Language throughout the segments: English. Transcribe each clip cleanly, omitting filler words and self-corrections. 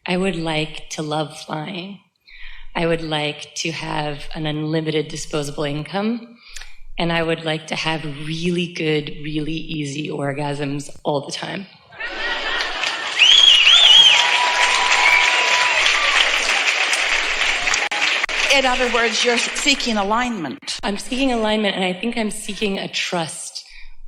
I would like to love flying. I would like to have an unlimited disposable income. And I would like to have really good, really easy orgasms all the time. In other words, you're seeking alignment. I'm seeking alignment, and I think I'm seeking a trust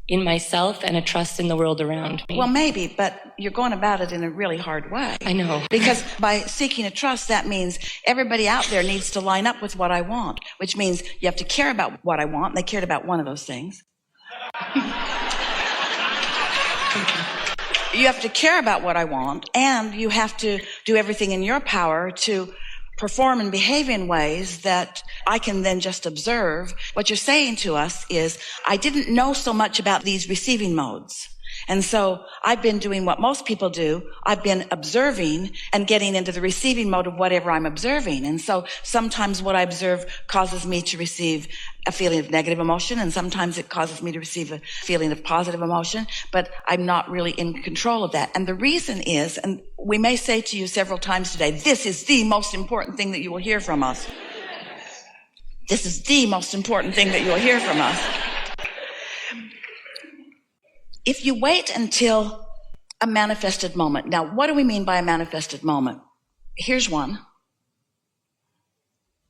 in myself and a trust in the world around me. Well, maybe, but you're going about it in a really hard way. I know. Because by seeking a trust, that means everybody out there needs to line up with what I want, which means you have to care about what I want, and they cared about one of those things. You have to care about what I want, and you have to do everything in your power to perform and behave in ways that I can then just observe. What you're saying to us is, I didn't know so much about these receiving modes. And so I've been doing what most people do. I've been observing and getting into the receiving mode of whatever I'm observing. And so sometimes what I observe causes me to receive a feeling of negative emotion, and sometimes it causes me to receive a feeling of positive emotion, but I'm not really in control of that. And the reason is, and we may say to you several times today, this is the most important thing that you will hear from us. This is the most important thing that you'll hear from us. If you wait until a manifested moment. Now, what do we mean by a manifested moment? Here's one.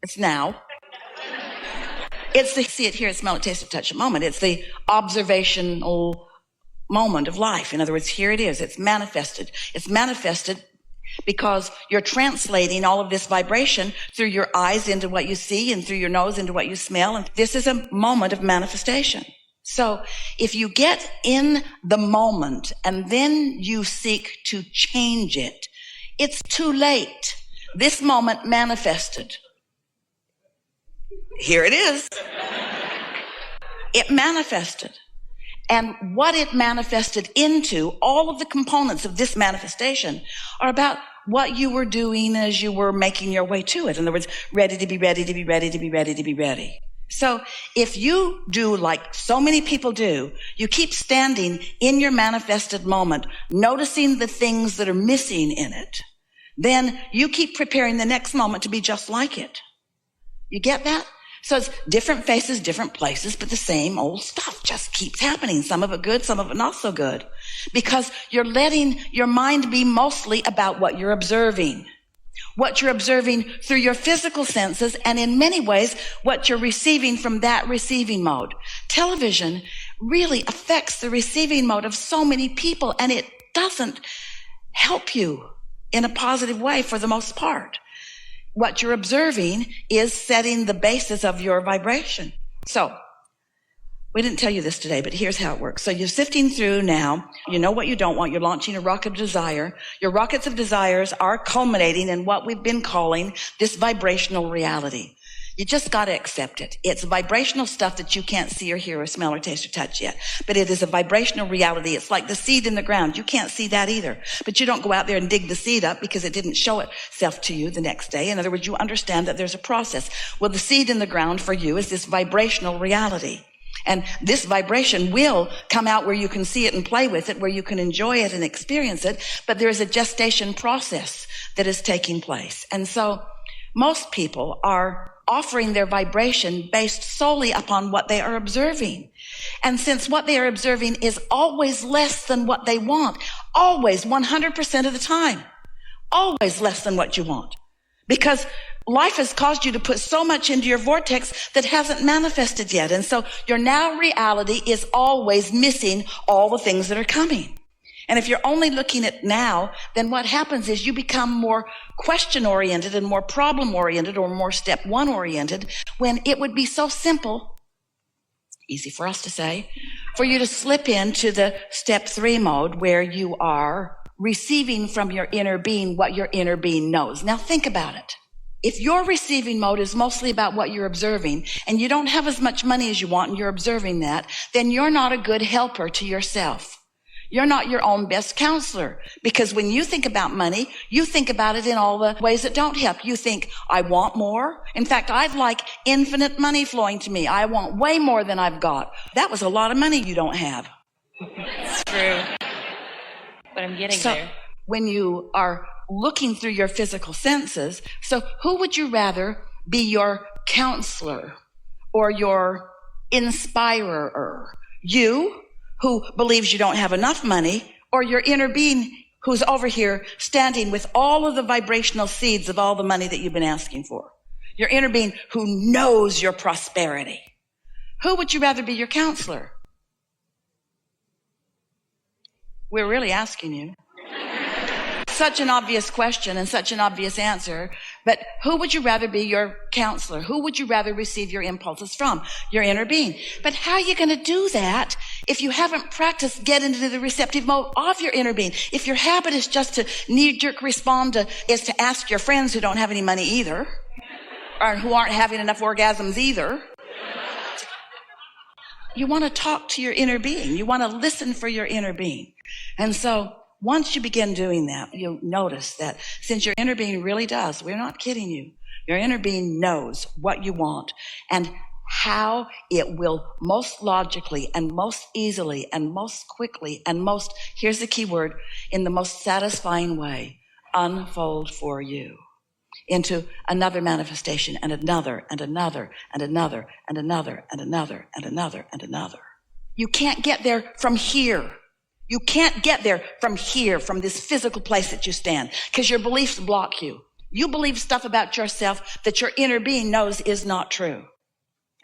It's now. It's the see it, hear it, smell it, taste it, touch it moment. It's the observational moment of life. In other words, here it is. It's manifested. It's manifested because you're translating all of this vibration through your eyes into what you see and through your nose into what you smell. And this is a moment of manifestation. So if you get in the moment and then you seek to change it, it's too late. This moment manifested. Here it is. It manifested. And what it manifested into, all of the components of this manifestation are about what you were doing as you were making your way to it. In other words, ready to be ready to be ready to be ready to be ready. So if you do like so many people do, you keep standing in your manifested moment, noticing the things that are missing in it, then you keep preparing the next moment to be just like it. You get that? So it's different faces, different places, but the same old stuff just keeps happening. Some of it good, some of it not so good. Because you're letting your mind be mostly about what you're observing. What you're observing through your physical senses, and in many ways, what you're receiving from that receiving mode. Television really affects the receiving mode of so many people, and it doesn't help you in a positive way for the most part. What you're observing is setting the basis of your vibration. So, we didn't tell you this today, but here's how it works. So you're sifting through now. You know what you don't want. You're launching a rocket of desire. Your rockets of desires are culminating in what we've been calling this vibrational reality. You just got to accept it. It's vibrational stuff that you can't see or hear or smell or taste or touch yet. But it is a vibrational reality. It's like the seed in the ground. You can't see that either. But you don't go out there and dig the seed up because it didn't show itself to you the next day. In other words, you understand that there's a process. Well, the seed in the ground for you is this vibrational reality. And this vibration will come out where you can see it and play with it, where you can enjoy it and experience it. But there is a gestation process that is taking place. And so most people are offering their vibration based solely upon what they are observing. And since what they are observing is always less than what they want, always 100% of the time, always less than what you want. Because life has caused you to put so much into your vortex that hasn't manifested yet. And so your now reality is always missing all the things that are coming. And if you're only looking at now, then what happens is you become more question-oriented and more problem-oriented or more step one-oriented, when it would be so simple, easy for us to say, for you to slip into the step 3 mode where you are receiving from your inner being what your inner being knows. Now think about it. If your receiving mode is mostly about what you're observing and you don't have as much money as you want and you're observing that, then you're not a good helper to yourself. You're not your own best counselor, because when you think about money, you think about it in all the ways that don't help. You think, I want more. In fact, I'd like infinite money flowing to me. I want way more than I've got. That was a lot of money you don't have. It's true. But I'm getting there. When you are looking through your physical senses. So who would you rather be your counselor or your inspirer? You, who believes you don't have enough money, or your inner being who's over here standing with all of the vibrational seeds of all the money that you've been asking for? Your inner being who knows your prosperity. Who would you rather be your counselor? We're really asking you. Such an obvious question and such an obvious answer, but who would you rather be your counselor? Who would you rather receive your impulses from? Your inner being. But how are you going to do that if you haven't practiced getting into the receptive mode of your inner being? If your habit is just to knee-jerk respond is to ask your friends who don't have any money either, or who aren't having enough orgasms either. You want to talk to your inner being. You want to listen for your inner being. And so once you begin doing that, you'll notice that since your inner being really does, we're not kidding you, your inner being knows what you want and how it will most logically and most easily and most quickly and most, here's the key word, in the most satisfying way, unfold for you into another manifestation and another and another and another and another and another and another and another. You can't get there from here. You can't get there from here, from this physical place that you stand, because your beliefs block you. You believe stuff about yourself that your inner being knows is not true.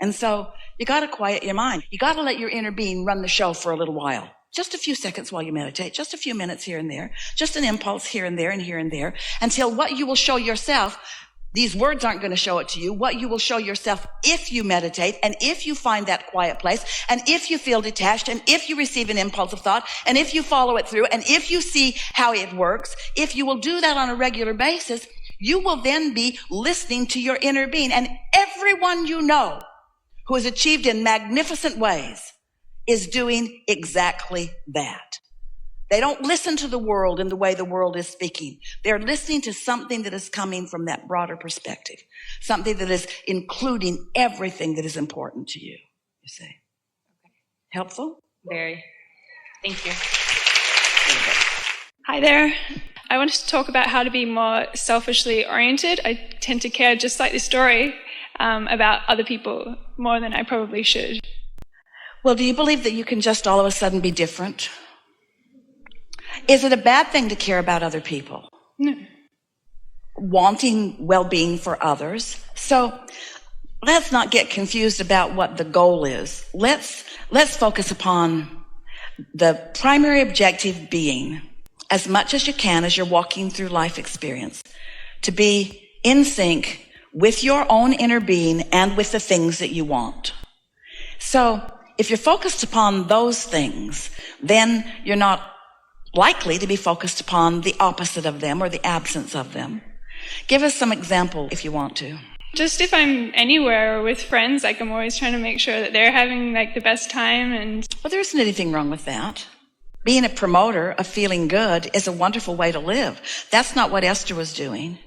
And so you got to quiet your mind. You got to let your inner being run the show for a little while. Just a few seconds while you meditate, just a few minutes here and there, just an impulse here and there and here and there, until what you will show yourself, these words aren't going to show it to you, what you will show yourself if you meditate and if you find that quiet place and if you feel detached and if you receive an impulse of thought and if you follow it through and if you see how it works, if you will do that on a regular basis, you will then be listening to your inner being. And everyone you know who has achieved in magnificent ways is doing exactly that. They don't listen to the world in the way the world is speaking. They're listening to something that is coming from that broader perspective, something that is including everything that is important to you, you see. Helpful? Very. Thank you. Hi there. I wanted to talk about how to be more selfishly oriented. I tend to care, just like this story, about other people more than I probably should. Well, do you believe that you can just all of a sudden be different? Is it a bad thing to care about other people? No. Wanting well-being for others. So let's not get confused about what the goal is. Let's focus upon the primary objective being, as much as you can as you're walking through life experience, to be in sync with your own inner being and with the things that you want. So if you're focused upon those things, then you're not likely to be focused upon the opposite of them or the absence of them. Give us some example if you want to. Just if I'm anywhere or with friends, like I'm always trying to make sure that they're having like the best time. And well, there isn't anything wrong with that. Being a promoter of feeling good is a wonderful way to live. That's not what Esther was doing.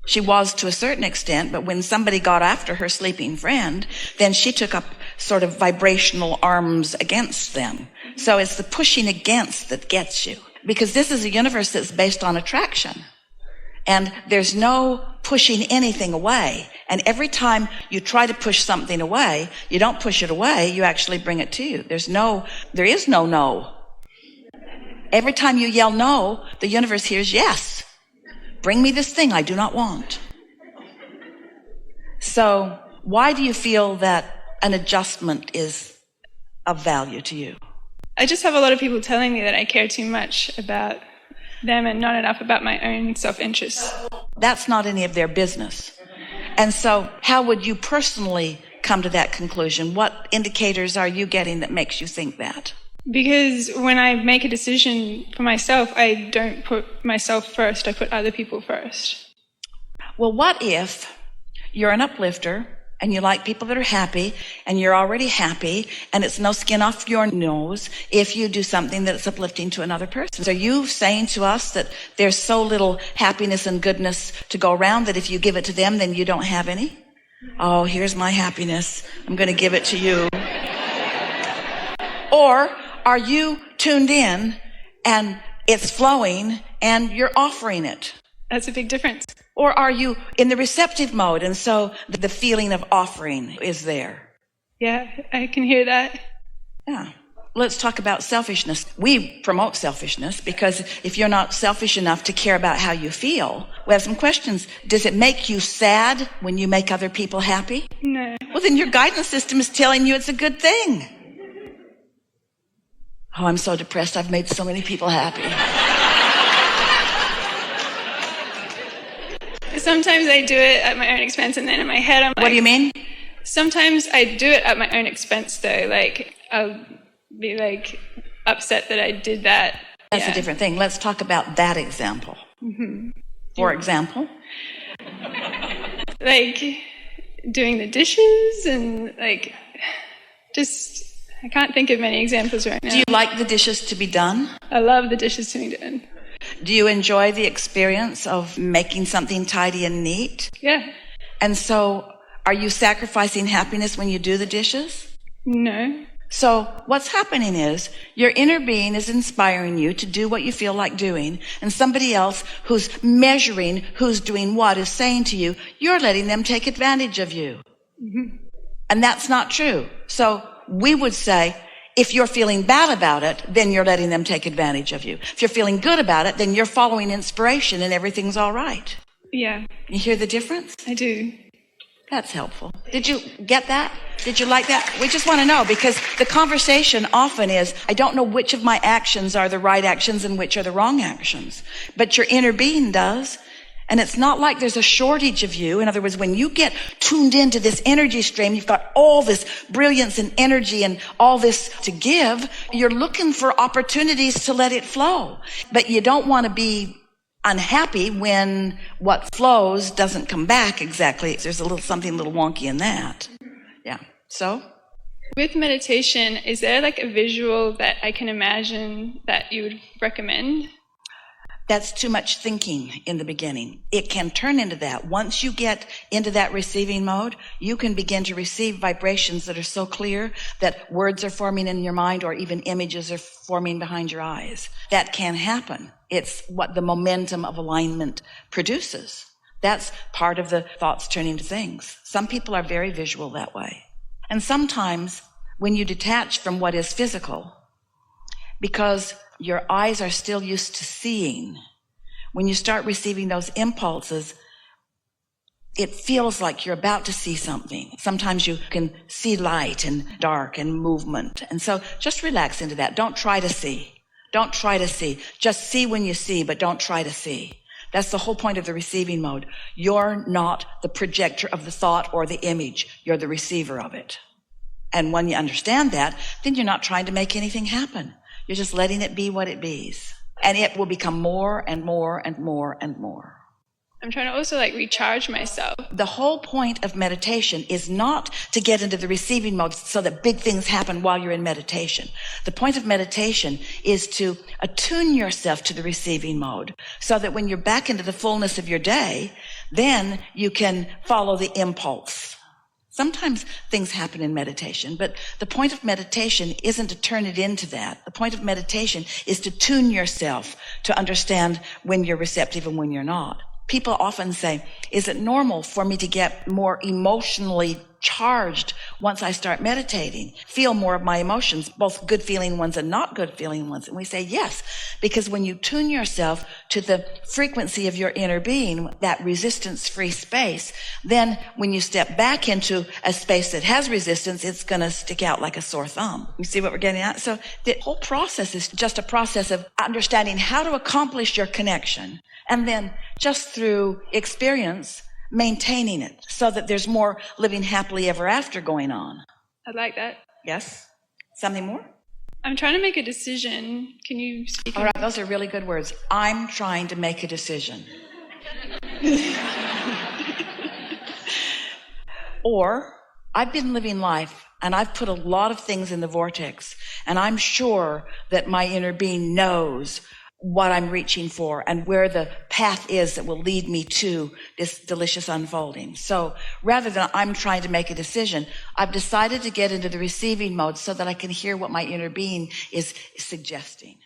She was to a certain extent, but when somebody got after her sleeping friend, then she took up sort of vibrational arms against them. So it's the pushing against that gets you. Because this is a universe that's based on attraction. And there's no pushing anything away. And every time you try to push something away, you don't push it away, you actually bring it to you. There is no no. Every time you yell no, the universe hears yes. Bring me this thing I do not want. So why do you feel that an adjustment is of value to you? I just have a lot of people telling me that I care too much about them and not enough about my own self-interest. That's not any of their business. And so how would you personally come to that conclusion? What indicators are you getting that makes you think that? Because when I make a decision for myself, I don't put myself first, I put other people first. Well, what if you're an uplifter and you like people that are happy and you're already happy and it's no skin off your nose if you do something that's uplifting to another person? So are you saying to us that there's so little happiness and goodness to go around that if you give it to them, then you don't have any? Oh, here's my happiness. I'm going to give it to you. Or are you tuned in and it's flowing and you're offering it That's a big difference. Or are you in the receptive mode, and so the feeling of offering is there? Yeah, I can hear that. Yeah. Let's talk about selfishness. We promote selfishness because if you're not selfish enough to care about how you feel, we have some questions. Does it make you sad when you make other people happy? No. Well, then your guidance system is telling you it's a good thing. Oh, I'm so depressed. I've made so many people happy. Sometimes I do it at my own expense, and then in my head I'm like... What do you mean? Sometimes I do it at my own expense, though. Like, I'll be, like, upset that I did that. That's a different thing. Let's talk about that example. Mm-hmm. For example? Like, doing the dishes and, like, just... I can't think of many examples right now. Do you like the dishes to be done? I love the dishes to be done. Do you enjoy the experience of making something tidy and neat? Yeah. And so, are you sacrificing happiness when you do the dishes? No. So, what's happening is, your inner being is inspiring you to do what you feel like doing, and somebody else who's measuring who's doing what is saying to you, you're letting them take advantage of you. Mm-hmm. And that's not true. So, we would say, if you're feeling bad about it, then you're letting them take advantage of you. If you're feeling good about it, then you're following inspiration and everything's all right. Yeah. You hear the difference? I do. That's helpful. Did you get that? Did you like that? We just want to know, because the conversation often is, I don't know which of my actions are the right actions and which are the wrong actions. But your inner being does. And it's not like there's a shortage of you. In other words, when you get tuned into this energy stream, you've got all this brilliance and energy and all this to give. You're looking for opportunities to let it flow. But you don't want to be unhappy when what flows doesn't come back exactly. There's something a little wonky in that. Yeah. So? With meditation, is there like a visual that I can imagine that you would recommend? That's too much thinking in the beginning. It can turn into that. Once you get into that receiving mode, you can begin to receive vibrations that are so clear that words are forming in your mind or even images are forming behind your eyes. That can happen. It's what the momentum of alignment produces. That's part of the thoughts turning to things. Some people are very visual that way. And sometimes when you detach from what is physical, because your eyes are still used to seeing, when you start receiving those impulses, it feels like you're about to see something. Sometimes you can see light and dark and movement. And so just relax into that. Don't try to see. Don't try to see. Just see when you see, but don't try to see. That's the whole point of the receiving mode. You're not the projector of the thought or the image. You're the receiver of it. And when you understand that, then you're not trying to make anything happen. You're just letting it be what it bees. And it will become more and more and more and more. I'm trying to also recharge myself. The whole point of meditation is not to get into the receiving mode so that big things happen while you're in meditation. The point of meditation is to attune yourself to the receiving mode so that when you're back into the fullness of your day, then you can follow the impulse. Sometimes things happen in meditation, but the point of meditation isn't to turn it into that. The point of meditation is to tune yourself to understand when you're receptive and when you're not. People often say, is it normal for me to get more emotionally charged once I start meditating? Feel more of my emotions, both good feeling ones and not good feeling ones. And we say yes, because when you tune yourself to the frequency of your inner being, that resistance-free space, then when you step back into a space that has resistance, it's going to stick out like a sore thumb. You see what we're getting at? So the whole process is just a process of understanding how to accomplish your connection. And then just through experience, maintaining it so that there's more living happily ever after going on. I'd like that. Yes? Something more? I'm trying to make a decision. Can you speak? All right, those are really good words. I'm trying to make a decision. Or, I've been living life and I've put a lot of things in the vortex, and I'm sure that my inner being knows what I'm reaching for and where the path is that will lead me to this delicious unfolding. So rather than I'm trying to make a decision, I've decided to get into the receiving mode so that I can hear what my inner being is suggesting.